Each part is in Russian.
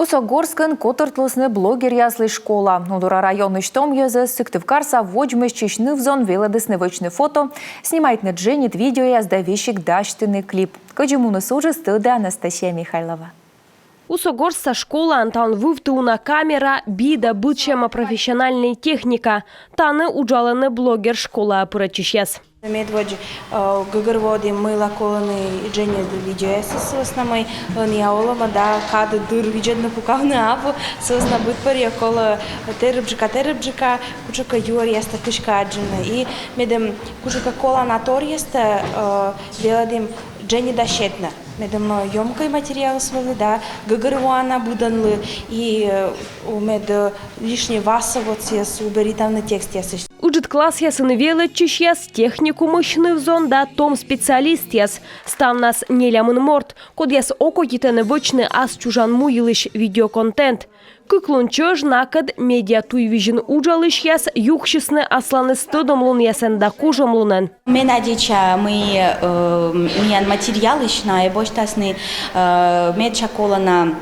Осогорскын котыртлысны блогер яслы школа. Удура районный штом езы сыктывкарса вожмыш чечны взон велодысны вычны фото, снимает на дженит видео язда вещик даштыны клип. Кожемуны сужы стыда Анастасия Михайлова. Усогорса школа антан вывтуна камера бида бычема профессиональная техника. Таны уджаланы блогер школа апырачищес. Медводи гыгырводи мыла колоны джене видео соснамай ниаолама да кады дыр виджедна пукавны апу сосна быт пария кола тербжика кучака юр яста кышка аджина и медем кучака кола натор яста веладим джене дашетна медем ёмкой материал свалы да гыгырвуана буданлы и мед лишний васа вот сес убери там на текст ясы. Уджит класс ясын велычиш яс технику мощный взон да том специалист яс. Став нас нелямын морт, код яс око китаны вычны ас чужан муилыш видеоконтент. Кыклунчыж накад медиа туйвижин уджалыш яс юхшисны асланы стыдом лун ясен да кужам лунен. Менадича мы миян материалыш на эбоштасны медча колана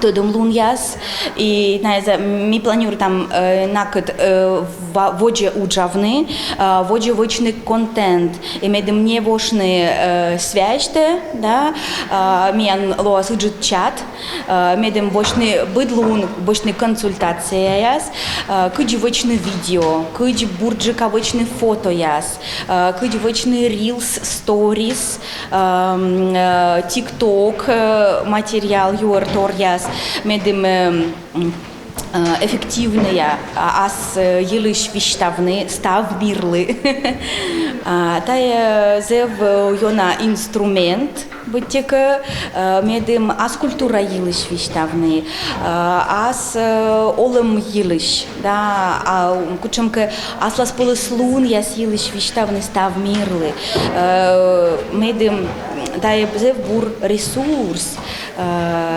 тыдом лун яс и ми планирую там накад воде уджавны, воде вычный контент. И медем не вошны связьте, да, миян лоас уджит чат, медем вошны быдлун, вошны консультация яс, кыджи вычный видео, кыджи бурджика вычный фото яс, кыджи вычный рилс, сторис, тикток материал юртор яс, медем эффективные ас елыш виштавны став бирлы. Тая зев йона инструмент бытека медем ас культура елыш виштавны ас олым елыш да кучемка аслас полыслун яс елыш виштавны став мирлы медем тая зев бур ресурс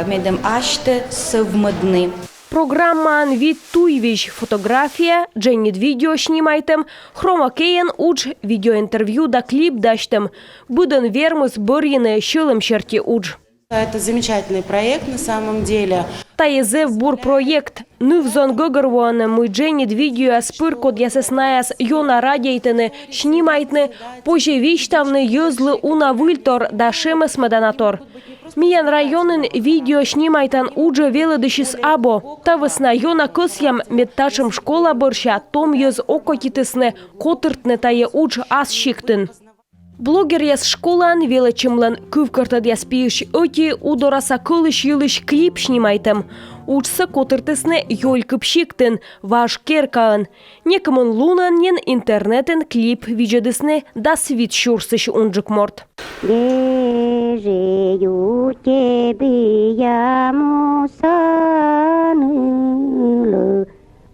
медем аште совмадны. Программа «Вид туйвищ» фотография, дженнит видео снимайтем, хромакеен удж видеоинтервью да клип даштем, буден вермус борьены щелым черти удж. Это замечательный проект на самом деле. Таезев бур проект. Нывзон гогорвуаны мы дженнит видео аспыр код ясеснаяс йона радийтыны, снимайтны, позже виштавны юзлы уна выльтор да шемес маданатор. Миян районын видео снимайтан уджа велодышис або. Та весна йона кысьям медтачым школа борща том юз око китысны котыртны тае удж ас шиктын. Блогер яс школан велочымлан күвкартад яс пиюш öti удораса кылыш йылыш клип снимайтым. Учсы котыртысны йолькып шиктын, ваш керкаын. Некымын лунан нен интернетен клип виджедысны да свит шурсыш унджык морт. Лежею тебе я мусанылы,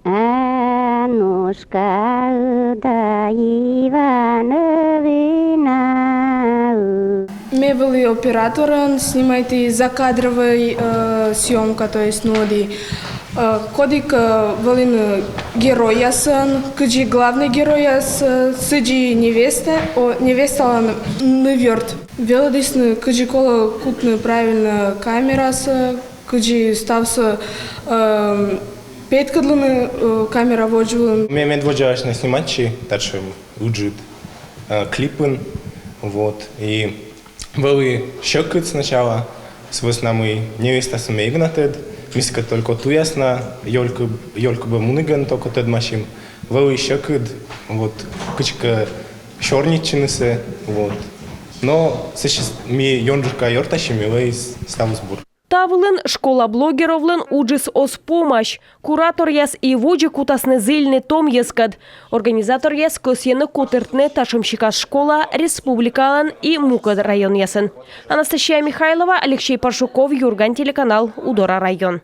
а ножка да Ивановина. Мы были оператором, снимайте закадровой съемка, то есть ноди. Кодик велин героя сын, кыджи главный героя сыджи невеста наверт. Велодисны кыджи кола кутны правильно камера с кыджи стався петкадлыны камера воджулын. Мне медводжаешь на снимачи, дальше уджит клипын, вот и были щекают сначала с веснами невеста сумеигнатед. Миска только ту ясна, ёлька бы муниган только тед машим. Вели щекают, вот кучка чорничинысы, вот. Но сейчас ми ёнжурка йорташим и ставус бур. Тавлын школа блогеровлын уджис ос помощь. Куратор яс и воджи кутасны зыльны том ескад. Организатор яс көсьені котыртны ташымщикас школа республикалан и Мукад район ясын. Анастасия Михайлова, Алексей Паршуков, Юрган, телеканал Удора район.